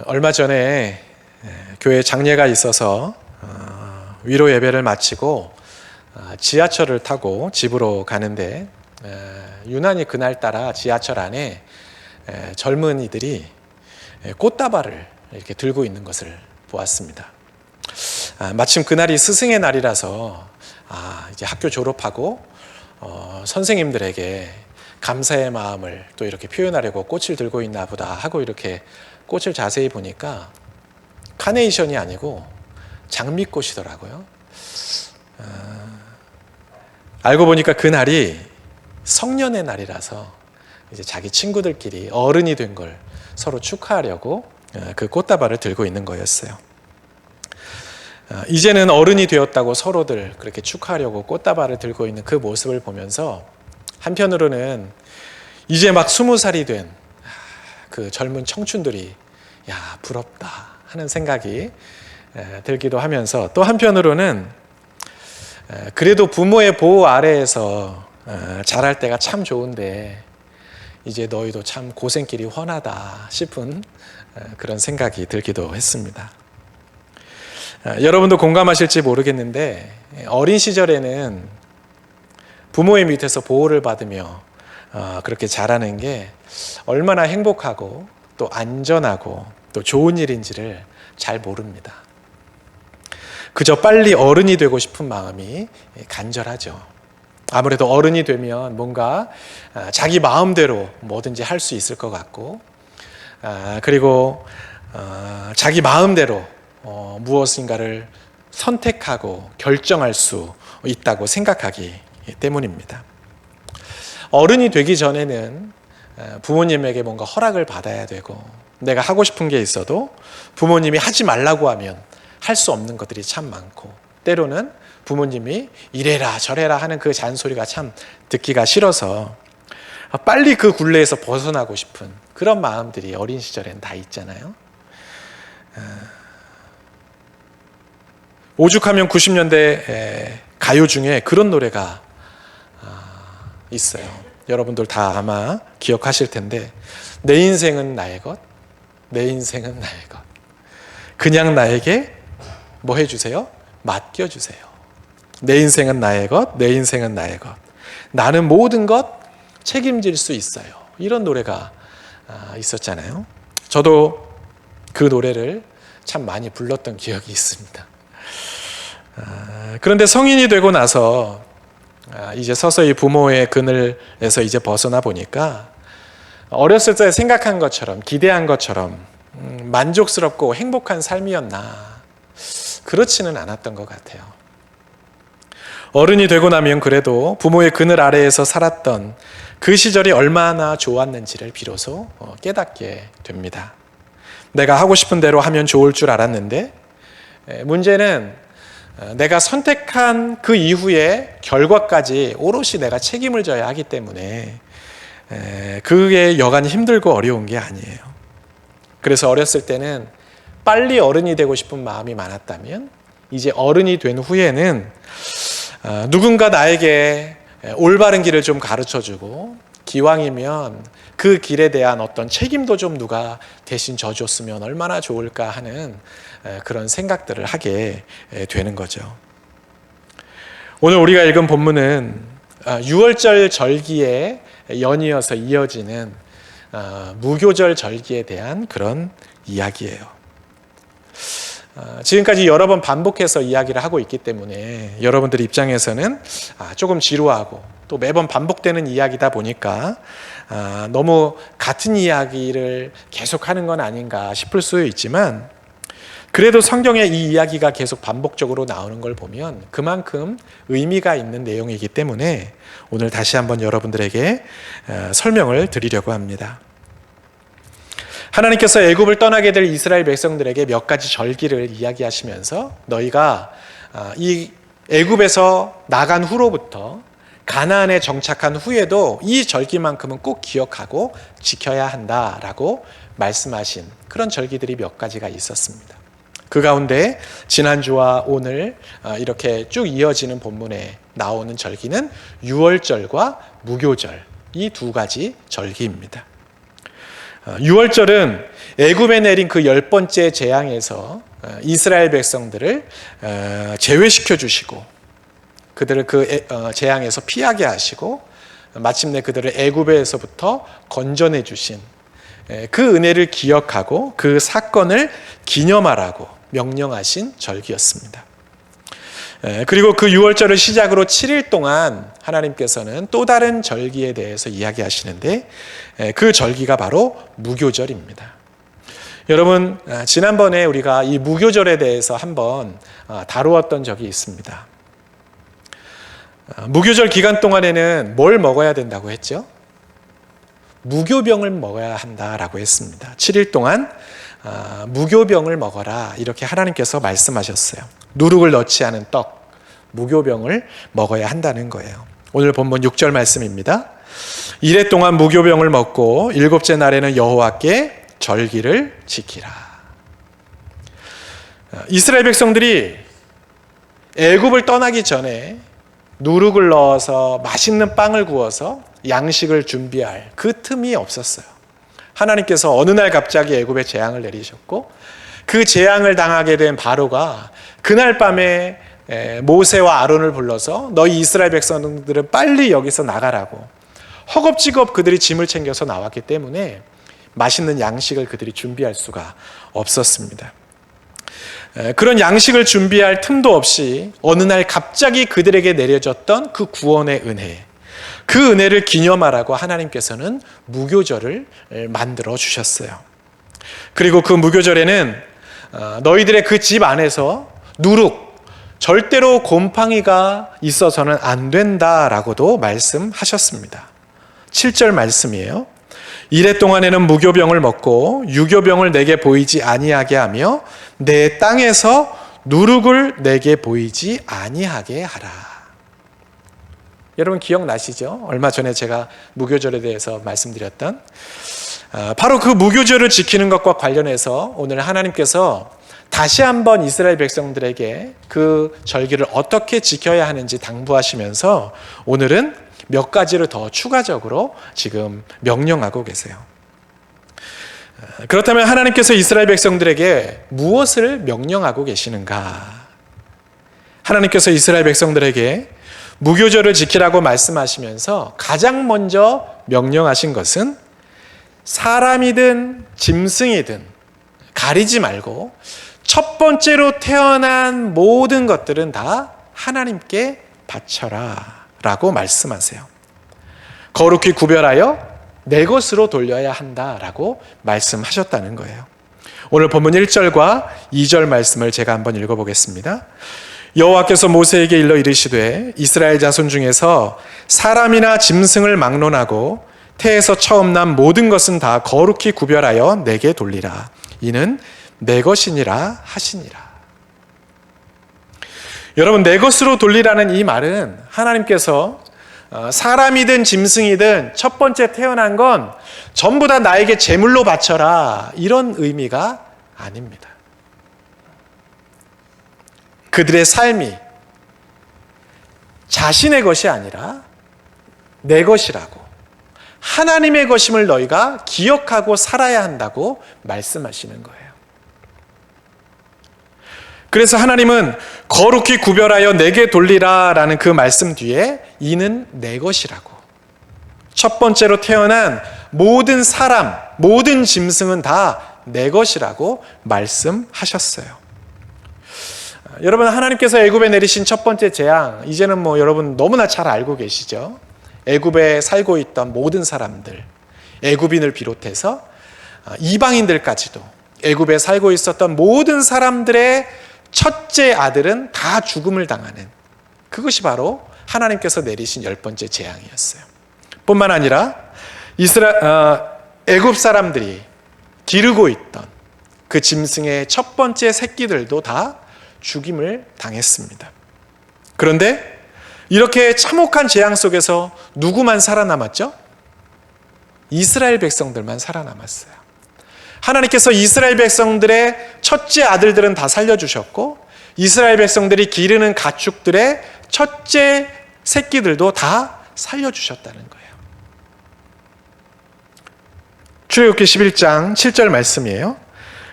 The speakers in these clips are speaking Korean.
얼마 전에 교회 장례가 있어서 위로 예배를 마치고 지하철을 타고 집으로 가는데 유난히 그날따라 지하철 안에 젊은이들이 꽃다발을 이렇게 들고 있는 것을 보았습니다. 마침 그날이 스승의 날이라서 이제 학교 졸업하고 선생님들에게 감사의 마음을 또 이렇게 표현하려고 꽃을 들고 있나 보다 하고 이렇게 꽃을 자세히 보니까 카네이션이 아니고 장미꽃이더라고요. 알고 보니까 그날이 성년의 날이라서 이제 자기 친구들끼리 어른이 된 걸 서로 축하하려고 그 꽃다발을 들고 있는 거였어요. 이제는 어른이 되었다고 서로들 그렇게 축하하려고 꽃다발을 들고 있는 그 모습을 보면서 한편으로는 이제 막 20살이 된 그 젊은 청춘들이 야 부럽다 하는 생각이 들기도 하면서 또 한편으로는 그래도 부모의 보호 아래에서 자랄 때가 참 좋은데 이제 너희도 참 고생길이 훤하다 싶은 그런 생각이 들기도 했습니다. 여러분도 공감하실지 모르겠는데 어린 시절에는 부모의 밑에서 보호를 받으며 그렇게 자라는 게 얼마나 행복하고 또 안전하고 또 좋은 일인지를 잘 모릅니다. 그저 빨리 어른이 되고 싶은 마음이 간절하죠. 아무래도 어른이 되면 뭔가 자기 마음대로 뭐든지 할 수 있을 것 같고 그리고 자기 마음대로 무엇인가를 선택하고 결정할 수 있다고 생각하기 때문입니다. 어른이 되기 전에는 부모님에게 뭔가 허락을 받아야 되고 내가 하고 싶은 게 있어도 부모님이 하지 말라고 하면 할 수 없는 것들이 참 많고 때로는 부모님이 이래라 저래라 하는 그 잔소리가 참 듣기가 싫어서 빨리 그 굴레에서 벗어나고 싶은 그런 마음들이 어린 시절엔 다 있잖아요. 오죽하면 90년대 가요 중에 그런 노래가 있어요. 여러분들 다 아마 기억하실 텐데 내 인생은 나의 것, 내 인생은 나의 것. 그냥 나에게 뭐 해주세요? 맡겨주세요. 내 인생은 나의 것, 내 인생은 나의 것. 나는 모든 것 책임질 수 있어요. 이런 노래가 있었잖아요. 저도 그 노래를 참 많이 불렀던 기억이 있습니다. 그런데 성인이 되고 나서 이제 서서히 부모의 그늘에서 이제 벗어나 보니까 어렸을 때 생각한 것처럼 기대한 것처럼 만족스럽고 행복한 삶이었나 그렇지는 않았던 것 같아요. 어른이 되고 나면 그래도 부모의 그늘 아래에서 살았던 그 시절이 얼마나 좋았는지를 비로소 깨닫게 됩니다. 내가 하고 싶은 대로 하면 좋을 줄 알았는데 문제는 내가 선택한 그 이후의 결과까지 오롯이 내가 책임을 져야 하기 때문에 그게 여간 힘들고 어려운 게 아니에요. 그래서 어렸을 때는 빨리 어른이 되고 싶은 마음이 많았다면 이제 어른이 된 후에는 누군가 나에게 올바른 길을 좀 가르쳐주고 기왕이면 그 길에 대한 어떤 책임도 좀 누가 대신 져줬으면 얼마나 좋을까 하는 그런 생각들을 하게 되는 거죠. 오늘 우리가 읽은 본문은 6월절 절기에 연이어서 이어지는 무교절 절기에 대한 그런 이야기예요. 지금까지 여러 번 반복해서 이야기를 하고 있기 때문에 여러분들 입장에서는 조금 지루하고 또 매번 반복되는 이야기다 보니까 너무 같은 이야기를 계속하는 건 아닌가 싶을 수 있지만 그래도 성경에 이 이야기가 계속 반복적으로 나오는 걸 보면 그만큼 의미가 있는 내용이기 때문에 오늘 다시 한번 여러분들에게 설명을 드리려고 합니다. 하나님께서 애굽을 떠나게 될 이스라엘 백성들에게 몇 가지 절기를 이야기하시면서 너희가 이 애굽에서 나간 후로부터 가나안에 정착한 후에도 이 절기만큼은 꼭 기억하고 지켜야 한다라고 말씀하신 그런 절기들이 몇 가지가 있었습니다. 그 가운데 지난주와 오늘 이렇게 쭉 이어지는 본문에 나오는 절기는 유월절과 무교절 이 두 가지 절기입니다. 유월절은 애굽에 내린 그 10번째 재앙에서 이스라엘 백성들을 제외시켜 주시고 그들을 그 재앙에서 피하게 하시고 마침내 그들을 애굽에서부터 건져내 주신 그 은혜를 기억하고 그 사건을 기념하라고 명령하신 절기였습니다. 그리고 그 유월절을 시작으로 7일 동안 하나님께서는 또 다른 절기에 대해서 이야기하시는데 그 절기가 바로 무교절입니다. 여러분, 지난번에 우리가 이 무교절에 대해서 한번 다루었던 적이 있습니다. 무교절 기간 동안에는 뭘 먹어야 된다고 했죠? 무교병을 먹어야 한다라고 했습니다. 7일 동안 무교병을 먹어라 이렇게 하나님께서 말씀하셨어요. 누룩을 넣지 않은 떡, 무교병을 먹어야 한다는 거예요. 오늘 본문 6절 말씀입니다. 이래 동안 무교병을 먹고 일곱째 날에는 여호와께 절기를 지키라. 이스라엘 백성들이 애굽을 떠나기 전에 누룩을 넣어서 맛있는 빵을 구워서 양식을 준비할 그 틈이 없었어요. 하나님께서 어느 날 갑자기 애굽에 재앙을 내리셨고 그 재앙을 당하게 된 바로가 그날 밤에 모세와 아론을 불러서 너희 이스라엘 백성들은 빨리 여기서 나가라고 허겁지겁 그들이 짐을 챙겨서 나왔기 때문에 맛있는 양식을 그들이 준비할 수가 없었습니다. 그런 양식을 준비할 틈도 없이 어느 날 갑자기 그들에게 내려졌던 그 구원의 은혜, 그 은혜를 기념하라고 하나님께서는 무교절을 만들어 주셨어요. 그리고 그 무교절에는 너희들의 그 집 안에서 누룩, 절대로 곰팡이가 있어서는 안 된다라고도 말씀하셨습니다. 7절 말씀이에요. 이래 동안에는 무교병을 먹고 유교병을 내게 보이지 아니하게 하며 내 땅에서 누룩을 내게 보이지 아니하게 하라. 여러분 기억나시죠? 얼마 전에 제가 무교절에 대해서 말씀드렸던 바로 그 무교절을 지키는 것과 관련해서 오늘 하나님께서 다시 한번 이스라엘 백성들에게 그 절기를 어떻게 지켜야 하는지 당부하시면서 오늘은 몇 가지를 더 추가적으로 지금 명령하고 계세요. 그렇다면 하나님께서 이스라엘 백성들에게 무엇을 명령하고 계시는가? 하나님께서 이스라엘 백성들에게 무교절을 지키라고 말씀하시면서 가장 먼저 명령하신 것은 사람이든 짐승이든 가리지 말고 첫 번째로 태어난 모든 것들은 다 하나님께 바쳐라 라고 말씀하세요. 거룩히 구별하여 내 것으로 돌려야 한다라고 말씀하셨다는 거예요. 오늘 본문 1절과 2절 말씀을 제가 한번 읽어보겠습니다. 여호와께서 모세에게 일러 이르시되 이스라엘 자손 중에서 사람이나 짐승을 막론하고 태에서 처음 난 모든 것은 다 거룩히 구별하여 내게 돌리라. 이는 내 것이니라 하시니라. 여러분, 내 것으로 돌리라는 이 말은 하나님께서 사람이든 짐승이든 첫 번째 태어난 건 전부 다 나에게 제물로 바쳐라 이런 의미가 아닙니다. 그들의 삶이 자신의 것이 아니라 내 것이라고, 하나님의 것임을 너희가 기억하고 살아야 한다고 말씀하시는 거예요. 그래서 하나님은 거룩히 구별하여 내게 돌리라 라는 그 말씀 뒤에 이는 내 것이라고, 첫 번째로 태어난 모든 사람, 모든 짐승은 다 내 것이라고 말씀하셨어요. 여러분, 하나님께서 애굽에 내리신 첫 번째 재앙, 이제는 여러분 너무나 잘 알고 계시죠? 애굽에 살고 있던 모든 사람들, 애굽인을 비롯해서 이방인들까지도 애굽에 살고 있었던 모든 사람들의 첫째 아들은 다 죽음을 당하는, 그것이 바로 하나님께서 내리신 10번째 재앙이었어요. 뿐만 아니라 애굽 사람들이 기르고 있던 그 짐승의 첫 번째 새끼들도 다 죽임을 당했습니다. 그런데 이렇게 참혹한 재앙 속에서 누구만 살아남았죠? 이스라엘 백성들만 살아남았어요. 하나님께서 이스라엘 백성들의 첫째 아들들은 다 살려주셨고 이스라엘 백성들이 기르는 가축들의 첫째 새끼들도 다 살려주셨다는 거예요. 출애굽기 11장 7절 말씀이에요.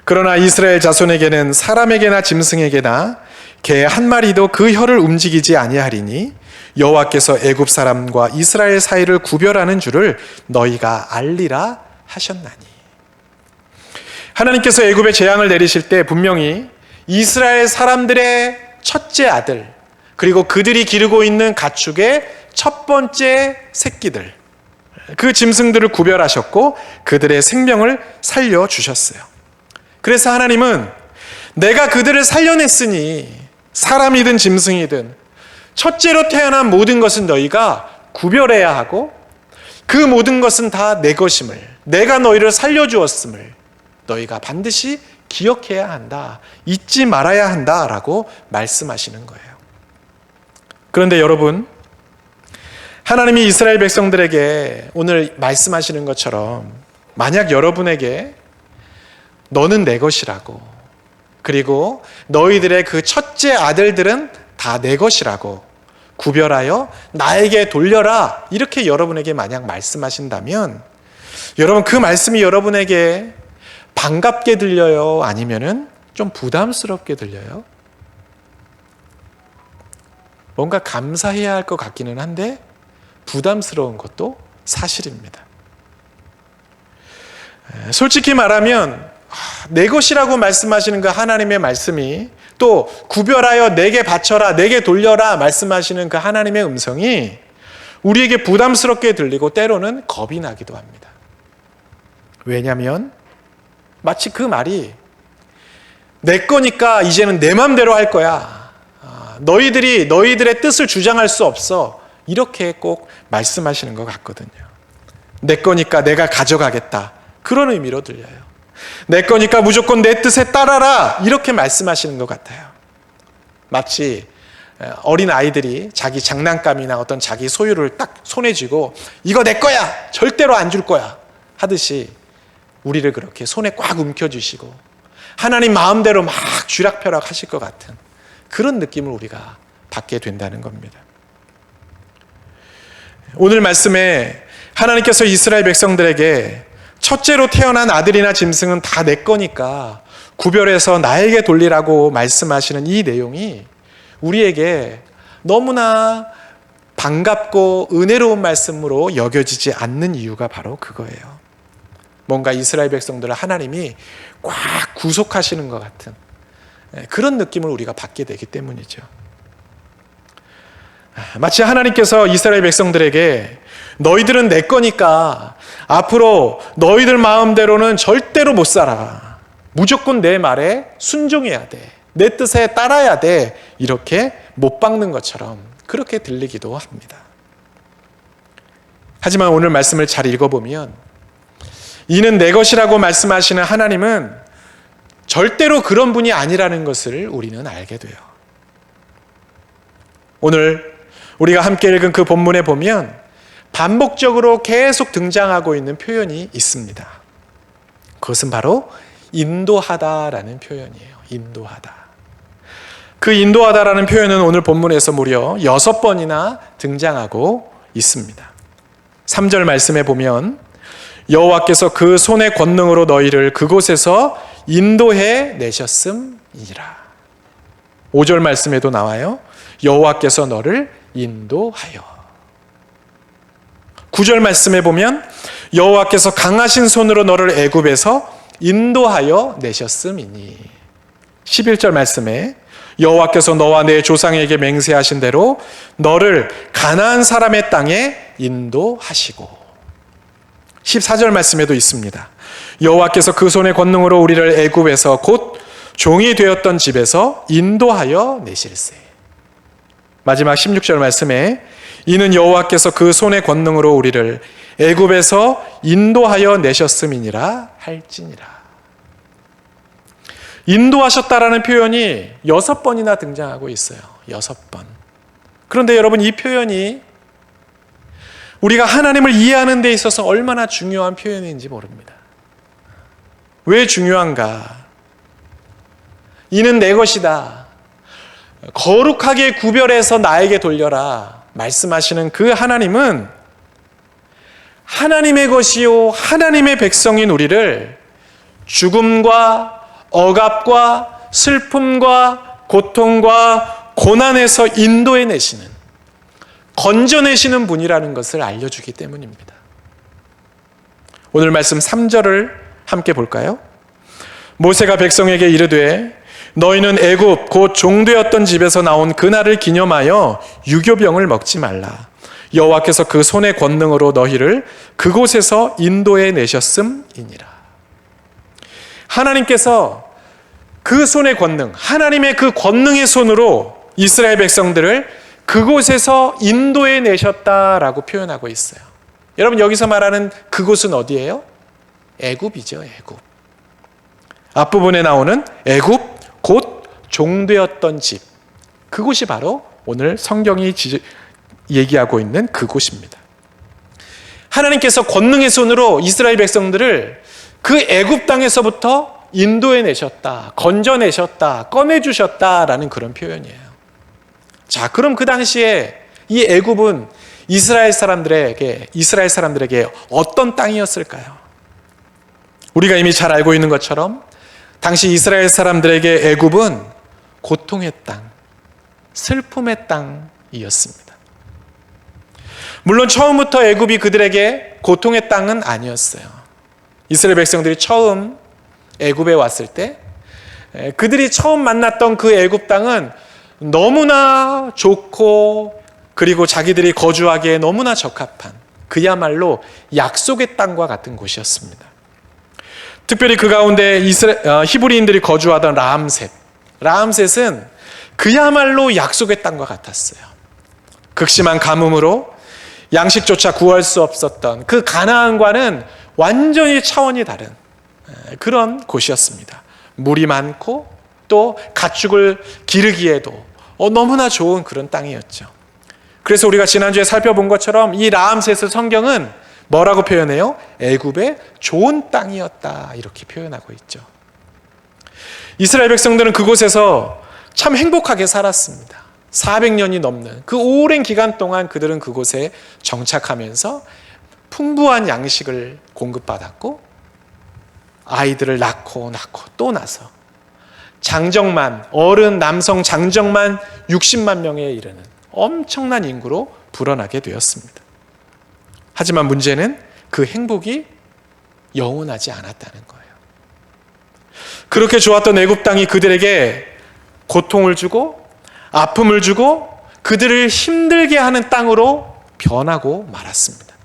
그러나 이스라엘 자손에게는 사람에게나 짐승에게나 개 한 마리도 그 혀를 움직이지 아니하리니 여호와께서 애굽 사람과 이스라엘 사이를 구별하는 줄을 너희가 알리라 하셨나니. 하나님께서 애굽에 재앙을 내리실 때 분명히 이스라엘 사람들의 첫째 아들, 그리고 그들이 기르고 있는 가축의 첫 번째 새끼들, 그 짐승들을 구별하셨고 그들의 생명을 살려주셨어요. 그래서 하나님은 내가 그들을 살려냈으니 사람이든 짐승이든 첫째로 태어난 모든 것은 너희가 구별해야 하고 그 모든 것은 다 내 것임을, 내가 너희를 살려주었음을 너희가 반드시 기억해야 한다, 잊지 말아야 한다라고 말씀하시는 거예요. 그런데 여러분, 하나님이 이스라엘 백성들에게 오늘 말씀하시는 것처럼 만약 여러분에게 너는 내 것이라고, 그리고 너희들의 그 첫째 아들들은 다 내 것이라고 구별하여 나에게 돌려라, 이렇게 여러분에게 만약 말씀하신다면 여러분, 그 말씀이 여러분에게 반갑게 들려요? 아니면은 좀 부담스럽게 들려요? 뭔가 감사해야 할 것 같기는 한데 부담스러운 것도 사실입니다. 솔직히 말하면 내 것이라고 말씀하시는 그 하나님의 말씀이, 또 구별하여 내게 바쳐라, 내게 돌려라 말씀하시는 그 하나님의 음성이 우리에게 부담스럽게 들리고 때로는 겁이 나기도 합니다. 왜냐하면 마치 그 말이 내 거니까 이제는 내 맘대로 할 거야, 너희들이 너희들의 뜻을 주장할 수 없어, 이렇게 꼭 말씀하시는 것 같거든요. 내 거니까 내가 가져가겠다, 그런 의미로 들려요. 내 거니까 무조건 내 뜻에 따라라, 이렇게 말씀하시는 것 같아요. 마치 어린 아이들이 자기 장난감이나 어떤 자기 소유를 딱 손에 쥐고 이거 내 거야, 절대로 안 줄 거야 하듯이 우리를 그렇게 손에 꽉 움켜쥐시고 하나님 마음대로 막 쥐락펴락 하실 것 같은 그런 느낌을 우리가 받게 된다는 겁니다. 오늘 말씀에 하나님께서 이스라엘 백성들에게 첫째로 태어난 아들이나 짐승은 다 내 거니까 구별해서 나에게 돌리라고 말씀하시는 이 내용이 우리에게 너무나 반갑고 은혜로운 말씀으로 여겨지지 않는 이유가 바로 그거예요. 뭔가 이스라엘 백성들을 하나님이 꽉 구속하시는 것 같은 그런 느낌을 우리가 받게 되기 때문이죠. 마치 하나님께서 이스라엘 백성들에게 너희들은 내 거니까 앞으로 너희들 마음대로는 절대로 못 살아, 무조건 내 말에 순종해야 돼, 내 뜻에 따라야 돼, 이렇게 못 박는 것처럼 그렇게 들리기도 합니다. 하지만 오늘 말씀을 잘 읽어보면 이는 내 것이라고 말씀하시는 하나님은 절대로 그런 분이 아니라는 것을 우리는 알게 돼요. 오늘 우리가 함께 읽은 그 본문에 보면 반복적으로 계속 등장하고 있는 표현이 있습니다. 그것은 바로 인도하다라는 표현이에요. 인도하다. 그 인도하다라는 표현은 오늘 본문에서 무려 6번이나 등장하고 있습니다. 3절 말씀에 보면 여호와께서 그 손의 권능으로 너희를 그곳에서 인도해 내셨음이니라. 5절 말씀에도 나와요. 여호와께서 너를 인도하여. 9절 말씀에 보면 여호와께서 강하신 손으로 너를 애굽에서 인도하여 내셨음이니. 11절 말씀에 여호와께서 너와 내 조상에게 맹세하신 대로 너를 가나안 사람의 땅에 인도하시고. 14절 말씀에도 있습니다. 여호와께서 그 손의 권능으로 우리를 애굽에서 곧 종이 되었던 집에서 인도하여 내실세. 마지막 16절 말씀에 이는 여호와께서 그 손의 권능으로 우리를 애굽에서 인도하여 내셨음이니라 할지니라. 인도하셨다라는 표현이 6번이나 등장하고 있어요. 6번. 그런데 여러분, 이 표현이 우리가 하나님을 이해하는 데 있어서 얼마나 중요한 표현인지 모릅니다. 왜 중요한가? 이는 내 것이다, 거룩하게 구별해서 나에게 돌려라 말씀하시는 그 하나님은 하나님의 것이요 하나님의 백성인 우리를 죽음과 억압과 슬픔과 고통과 고난에서 인도해 내시는, 건져내시는 분이라는 것을 알려주기 때문입니다. 오늘 말씀 3절을 함께 볼까요? 모세가 백성에게 이르되 너희는 애굽 곧 종되었던 집에서 나온 그날을 기념하여 유교병을 먹지 말라. 여호와께서 그 손의 권능으로 너희를 그곳에서 인도해 내셨음이니라. 하나님께서 그 손의 권능, 하나님의 그 권능의 손으로 이스라엘 백성들을 그곳에서 인도해 내셨다라고 표현하고 있어요. 여러분, 여기서 말하는 그곳은 어디예요? 애굽이죠, 애굽. 앞부분에 나오는 애굽 곧 종되었던 집, 그곳이 바로 오늘 성경이 얘기하고 있는 그곳입니다. 하나님께서 권능의 손으로 이스라엘 백성들을 그 애굽 땅에서부터 인도해 내셨다, 건져내셨다, 꺼내주셨다라는 그런 표현이에요. 자, 그럼 그 당시에 이 애굽은 이스라엘 사람들에게 어떤 땅이었을까요? 우리가 이미 잘 알고 있는 것처럼 당시 이스라엘 사람들에게 애굽은 고통의 땅, 슬픔의 땅이었습니다. 물론 처음부터 애굽이 그들에게 고통의 땅은 아니었어요. 이스라엘 백성들이 처음 애굽에 왔을 때 그들이 처음 만났던 그 애굽 땅은 너무나 좋고 그리고 자기들이 거주하기에 너무나 적합한 그야말로 약속의 땅과 같은 곳이었습니다. 특별히 그 가운데 히브리인들이 거주하던 라암셋은 그야말로 약속의 땅과 같았어요. 극심한 가뭄으로 양식조차 구할 수 없었던 그 가나안과는 완전히 차원이 다른 그런 곳이었습니다. 물이 많고 또 가축을 기르기에도 너무나 좋은 그런 땅이었죠. 그래서 우리가 지난주에 살펴본 것처럼 이 라암셋을 성경은 뭐라고 표현해요? 애굽의 좋은 땅이었다, 이렇게 표현하고 있죠. 이스라엘 백성들은 그곳에서 참 행복하게 살았습니다. 400년이 넘는 그 오랜 기간 동안 그들은 그곳에 정착하면서 풍부한 양식을 공급받았고 아이들을 낳고 또 낳아서 어른 남성 장정만 60만 명에 이르는 엄청난 인구로 불어나게 되었습니다. 하지만 문제는 그 행복이 영원하지 않았다는 거예요. 그렇게 좋았던 애굽 땅이 그들에게 고통을 주고 아픔을 주고 그들을 힘들게 하는 땅으로 변하고 말았습니다.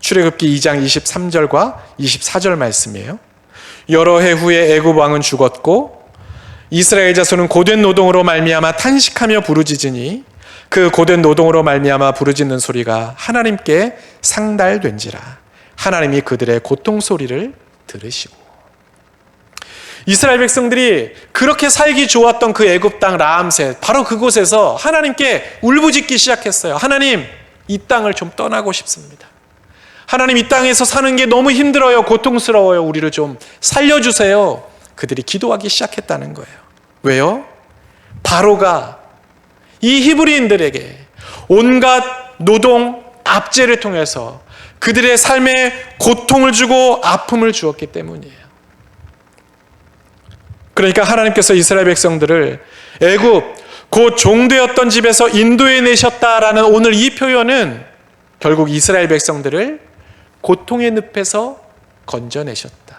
출애굽기 2장 23절과 24절 말씀이에요. 여러 해 후에 애굽 왕은 죽었고 이스라엘 자손은 고된 노동으로 말미암아 탄식하며 부르짖으니 그 고된 노동으로 말미암아 부르짖는 소리가 하나님께 상달된지라. 하나님이 그들의 고통 소리를 들으시고. 이스라엘 백성들이 그렇게 살기 좋았던 그 애굽 땅 라암셋, 바로 그곳에서 하나님께 울부짖기 시작했어요. 하나님, 이 땅을 좀 떠나고 싶습니다. 하나님, 이 땅에서 사는 게 너무 힘들어요. 고통스러워요. 우리를 좀 살려주세요. 그들이 기도하기 시작했다는 거예요. 왜요? 바로가 이 히브리인들에게 온갖 노동, 압제를 통해서 그들의 삶에 고통을 주고 아픔을 주었기 때문이에요. 그러니까 하나님께서 이스라엘 백성들을 애굽 곧 종되었던 집에서 인도해 내셨다라는 오늘 이 표현은 결국 이스라엘 백성들을 고통의 늪에서 건져내셨다.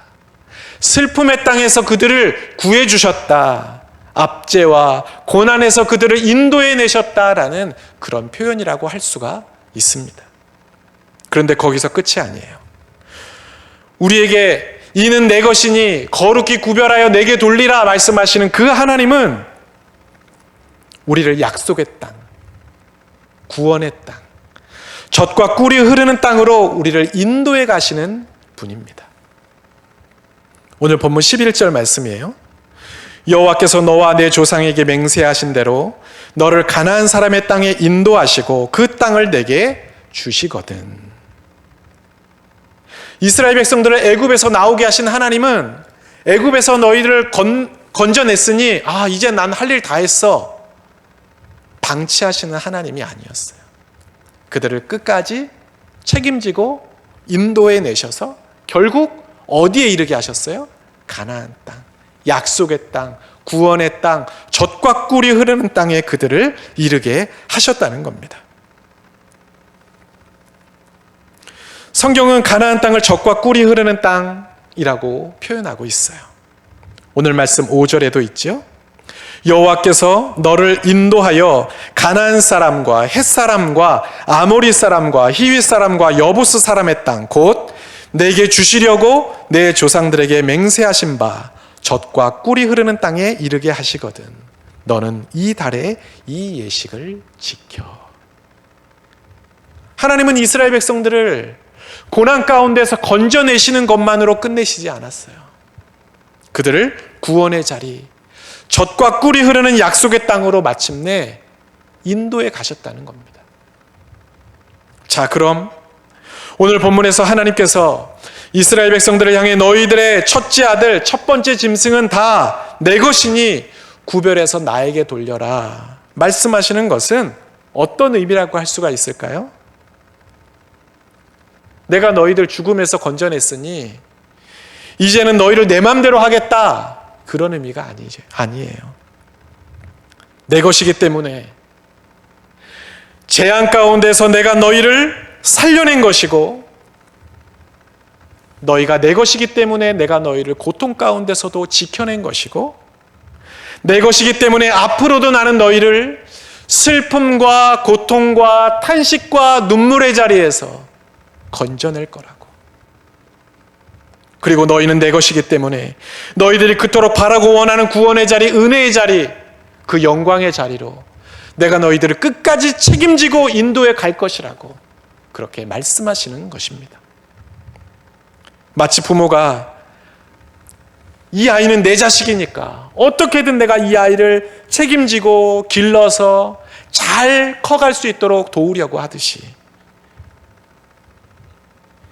슬픔의 땅에서 그들을 구해주셨다. 압제와 고난에서 그들을 인도해 내셨다라는 그런 표현이라고 할 수가 있습니다. 그런데 거기서 끝이 아니에요. 우리에게 이는 내 것이니 거룩히 구별하여 내게 돌리라 말씀하시는 그 하나님은 우리를 약속의 땅, 구원의 땅, 젖과 꿀이 흐르는 땅으로 우리를 인도해 가시는 분입니다. 오늘 본문 11절 말씀이에요. 여호와께서 너와 내 조상에게 맹세하신 대로 너를 가나안 사람의 땅에 인도하시고 그 땅을 내게 주시거든. 이스라엘 백성들을 애굽에서 나오게 하신 하나님은 애굽에서 너희를 건져냈으니 이제 난 할 일 다 했어, 방치하시는 하나님이 아니었어요. 그들을 끝까지 책임지고 인도해 내셔서 결국 어디에 이르게 하셨어요? 가나안 땅, 약속의 땅, 구원의 땅, 젖과 꿀이 흐르는 땅에 그들을 이르게 하셨다는 겁니다. 성경은 가나안 땅을 젖과 꿀이 흐르는 땅이라고 표현하고 있어요. 오늘 말씀 5절에도 있죠. 여호와께서 너를 인도하여 가나안 사람과 헷 사람과 아모리 사람과 히윗 사람과 여부스 사람의 땅 곧 내게 주시려고 내 조상들에게 맹세하신 바 젖과 꿀이 흐르는 땅에 이르게 하시거든 너는 이 달에 이 예식을 지켜. 하나님은 이스라엘 백성들을 고난 가운데서 건져내시는 것만으로 끝내시지 않았어요. 그들을 구원의 자리, 젖과 꿀이 흐르는 약속의 땅으로 마침내 인도에 가셨다는 겁니다. 자, 그럼 오늘 본문에서 하나님께서 이스라엘 백성들을 향해 너희들의 첫째 아들, 첫 번째 짐승은 다 내 것이니 구별해서 나에게 돌려라 말씀하시는 것은 어떤 의미라고 할 수가 있을까요? 내가 너희들 죽음에서 건져냈으니 이제는 너희를 내 맘대로 하겠다, 그런 의미가 아니에요. 내 것이기 때문에 재앙 가운데서 내가 너희를 살려낸 것이고, 너희가 내 것이기 때문에 내가 너희를 고통 가운데서도 지켜낸 것이고, 내 것이기 때문에 앞으로도 나는 너희를 슬픔과 고통과 탄식과 눈물의 자리에서 건져낼 거라고. 그리고 너희는 내 것이기 때문에 너희들이 그토록 바라고 원하는 구원의 자리, 은혜의 자리, 그 영광의 자리로 내가 너희들을 끝까지 책임지고 인도해 갈 것이라고 그렇게 말씀하시는 것입니다. 마치 부모가 이 아이는 내 자식이니까 어떻게든 내가 이 아이를 책임지고 길러서 잘 커갈 수 있도록 도우려고 하듯이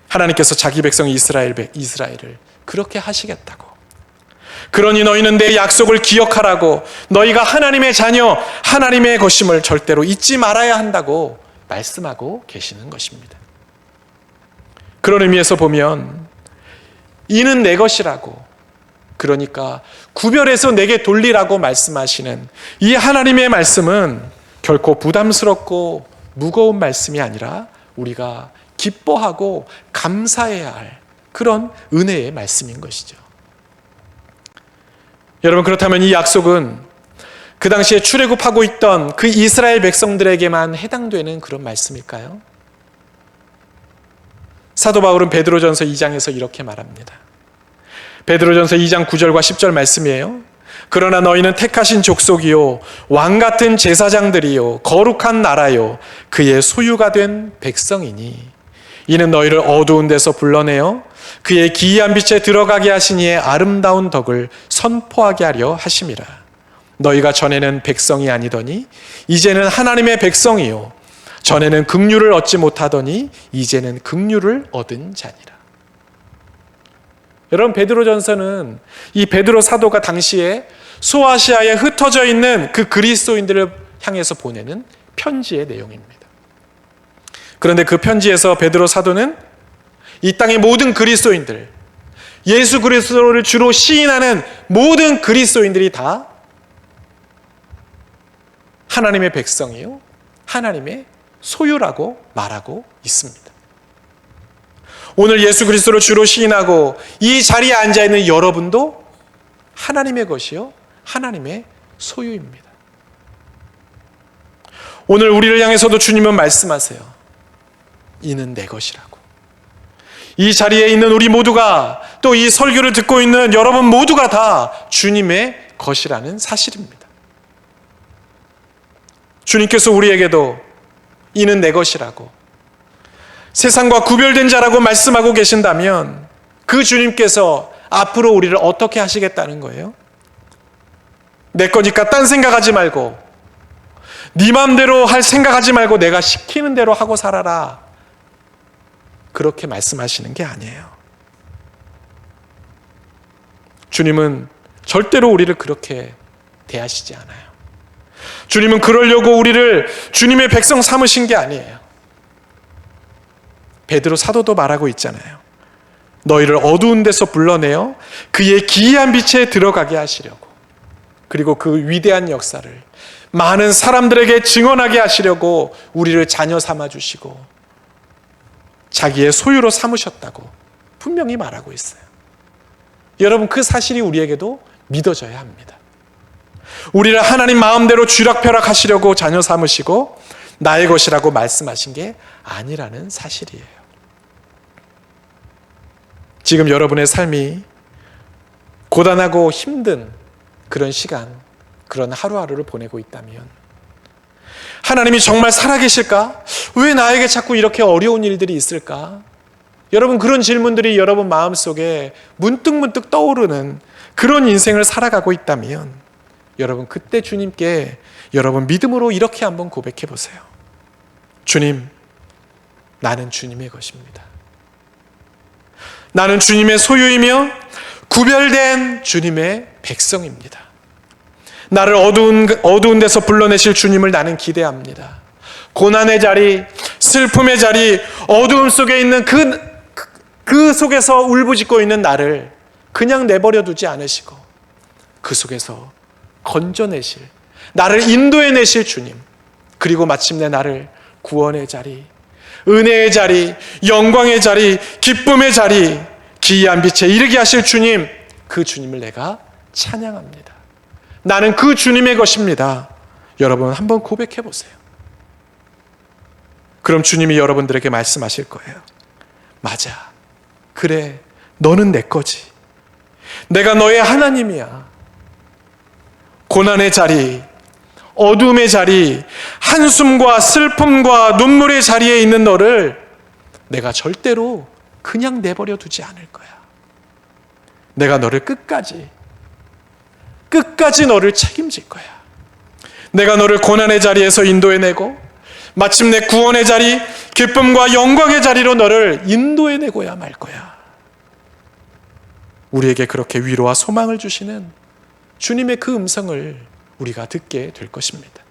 하나님께서 자기 백성 이스라엘을 그렇게 하시겠다고, 그러니 너희는 내 약속을 기억하라고, 너희가 하나님의 자녀, 하나님의 것임을 절대로 잊지 말아야 한다고 말씀하고 계시는 것입니다. 그런 의미에서 보면 이는 내 것이라고, 그러니까 구별해서 내게 돌리라고 말씀하시는 이 하나님의 말씀은 결코 부담스럽고 무거운 말씀이 아니라 우리가 기뻐하고 감사해야 할 그런 은혜의 말씀인 것이죠. 여러분, 그렇다면 이 약속은 그 당시에 출애굽하고 있던 그 이스라엘 백성들에게만 해당되는 그런 말씀일까요? 사도 바울은 베드로전서 2장에서 이렇게 말합니다. 베드로전서 2장 9절과 10절 말씀이에요. 그러나 너희는 택하신 족속이요 왕같은 제사장들이요 거룩한 나라요 그의 소유가 된 백성이니 이는 너희를 어두운 데서 불러내어 그의 기이한 빛에 들어가게 하신 이의 아름다운 덕을 선포하게 하려 하심이라. 너희가 전에는 백성이 아니더니 이제는 하나님의 백성이요 전에는 긍휼을 얻지 못하더니 이제는 긍휼을 얻은 자니라. 여러분, 베드로전서는 이 베드로 사도가 당시에 소아시아에 흩어져 있는 그 그리스도인들을 향해서 보내는 편지의 내용입니다. 그런데 그 편지에서 베드로 사도는 이 땅의 모든 그리스도인들, 예수 그리스도를 주로 시인하는 모든 그리스도인들이 다 하나님의 백성이요 하나님의 소유라고 말하고 있습니다. 오늘 예수 그리스도를 주로 시인하고 이 자리에 앉아있는 여러분도 하나님의 것이요 하나님의 소유입니다. 오늘 우리를 향해서도 주님은 말씀하세요. 이는 내 것이라고. 이 자리에 있는 우리 모두가, 또 이 설교를 듣고 있는 여러분 모두가 다 주님의 것이라는 사실입니다. 주님께서 우리에게도 이는 내 것이라고, 세상과 구별된 자라고 말씀하고 계신다면 그 주님께서 앞으로 우리를 어떻게 하시겠다는 거예요? 내 거니까 딴 생각하지 말고, 네 맘대로 할 생각하지 말고 내가 시키는 대로 하고 살아라, 그렇게 말씀하시는 게 아니에요. 주님은 절대로 우리를 그렇게 대하시지 않아요. 주님은 그러려고 우리를 주님의 백성 삼으신 게 아니에요. 베드로 사도도 말하고 있잖아요. 너희를 어두운 데서 불러내어 그의 기이한 빛에 들어가게 하시려고, 그리고 그 위대한 역사를 많은 사람들에게 증언하게 하시려고 우리를 자녀 삼아 주시고 자기의 소유로 삼으셨다고 분명히 말하고 있어요. 여러분, 그 사실이 우리에게도 믿어져야 합니다. 우리를 하나님 마음대로 쥐락펴락 하시려고 자녀 삼으시고 나의 것이라고 말씀하신 게 아니라는 사실이에요. 지금 여러분의 삶이 고단하고 힘든 그런 시간, 그런 하루하루를 보내고 있다면, 하나님이 정말 살아계실까? 왜 나에게 자꾸 이렇게 어려운 일들이 있을까? 여러분, 그런 질문들이 여러분 마음속에 문득문득 떠오르는 그런 인생을 살아가고 있다면, 여러분 그때 주님께 여러분 믿음으로 이렇게 한번 고백해 보세요. 주님, 나는 주님의 것입니다. 나는 주님의 소유이며 구별된 주님의 백성입니다. 나를 어두운 데서 불러내실 주님을 나는 기대합니다. 고난의 자리, 슬픔의 자리, 어두움 속에 있는 그 속에서 울부짖고 있는 나를 그냥 내버려 두지 않으시고 그 속에서 건져내실, 나를 인도해내실 주님, 그리고 마침내 나를 구원의 자리, 은혜의 자리, 영광의 자리, 기쁨의 자리, 기이한 빛에 이르게 하실 주님, 그 주님을 내가 찬양합니다. 나는 그 주님의 것입니다. 여러분 한번 고백해 보세요. 그럼 주님이 여러분들에게 말씀하실 거예요. 맞아, 그래, 너는 내 거지. 내가 너의 하나님이야. 고난의 자리, 어둠의 자리, 한숨과 슬픔과 눈물의 자리에 있는 너를 내가 절대로 그냥 내버려 두지 않을 거야. 내가 너를 끝까지 너를 책임질 거야. 내가 너를 고난의 자리에서 인도해내고 마침내 구원의 자리, 기쁨과 영광의 자리로 너를 인도해내고야 말 거야. 우리에게 그렇게 위로와 소망을 주시는 주님의 그 음성을 우리가 듣게 될 것입니다.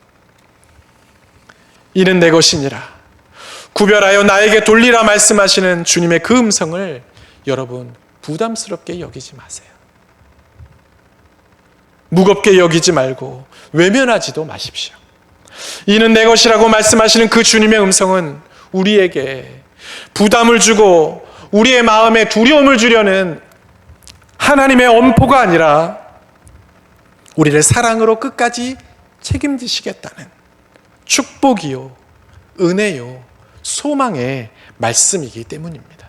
이는 내 것이니라, 구별하여 나에게 돌리라 말씀하시는 주님의 그 음성을 여러분 부담스럽게 여기지 마세요. 무겁게 여기지 말고 외면하지도 마십시오. 이는 내 것이라고 말씀하시는 그 주님의 음성은 우리에게 부담을 주고 우리의 마음에 두려움을 주려는 하나님의 엄포가 아니라 우리를 사랑으로 끝까지 책임지시겠다는 축복이요, 은혜요, 소망의 말씀이기 때문입니다.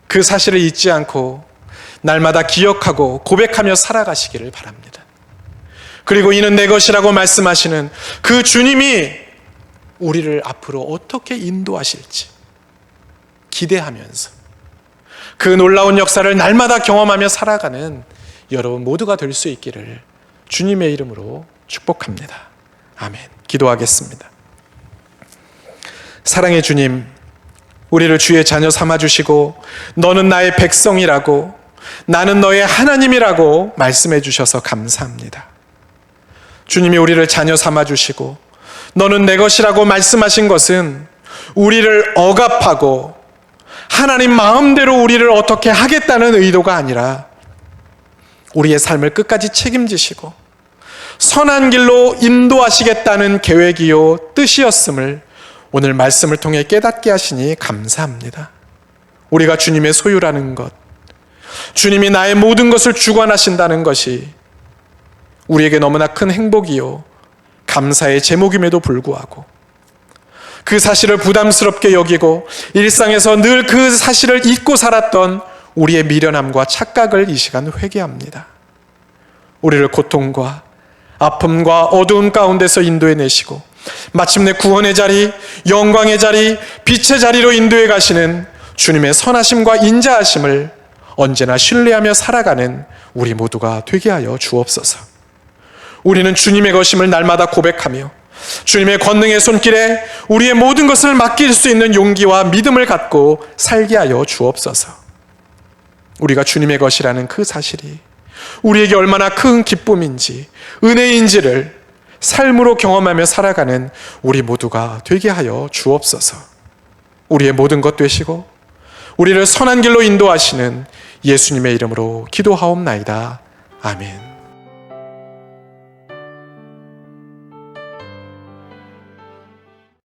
그 사실을 잊지 않고 날마다 기억하고 고백하며 살아가시기를 바랍니다. 그리고 이는 내 것이라고 말씀하시는 그 주님이 우리를 앞으로 어떻게 인도하실지 기대하면서 그 놀라운 역사를 날마다 경험하며 살아가는 여러분 모두가 될 수 있기를 주님의 이름으로 축복합니다. 아멘. 기도하겠습니다. 사랑의 주님, 우리를 주의 자녀 삼아주시고 너는 나의 백성이라고, 나는 너의 하나님이라고 말씀해 주셔서 감사합니다. 주님이 우리를 자녀 삼아주시고 너는 내 것이라고 말씀하신 것은 우리를 억압하고 하나님 마음대로 우리를 어떻게 하겠다는 의도가 아니라 우리의 삶을 끝까지 책임지시고 선한 길로 인도하시겠다는 계획이요 뜻이었음을 오늘 말씀을 통해 깨닫게 하시니 감사합니다. 우리가 주님의 소유라는 것, 주님이 나의 모든 것을 주관하신다는 것이 우리에게 너무나 큰 행복이요 감사의 제목임에도 불구하고 그 사실을 부담스럽게 여기고 일상에서 늘 그 사실을 잊고 살았던 우리의 미련함과 착각을 이 시간 회개합니다. 우리를 고통과 아픔과 어두움 가운데서 인도해내시고 마침내 구원의 자리, 영광의 자리, 빛의 자리로 인도해 가시는 주님의 선하심과 인자하심을 언제나 신뢰하며 살아가는 우리 모두가 되게 하여 주옵소서. 우리는 주님의 것임을 날마다 고백하며 주님의 권능의 손길에 우리의 모든 것을 맡길 수 있는 용기와 믿음을 갖고 살게 하여 주옵소서. 우리가 주님의 것이라는 그 사실이 우리에게 얼마나 큰 기쁨인지, 은혜인지를 삶으로 경험하며 살아가는 우리 모두가 되게 하여 주옵소서. 우리의 모든 것 되시고 우리를 선한 길로 인도하시는 예수님의 이름으로 기도하옵나이다. 아멘.